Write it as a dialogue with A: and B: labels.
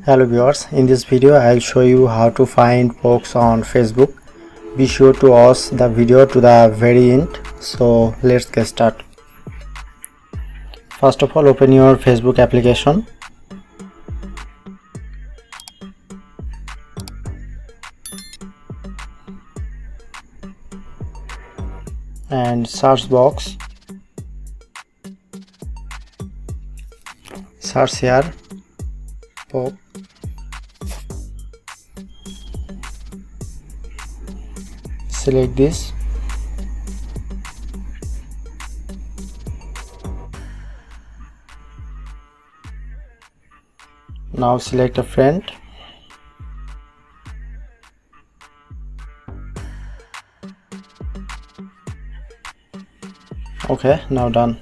A: Hello viewers, in this video I'll show you how to find folks on Facebook. Be sure to watch the video to the very end. So let's get started. First of all, open your Facebook application and search box, search here pop, select this, now select a friend, okay, now done.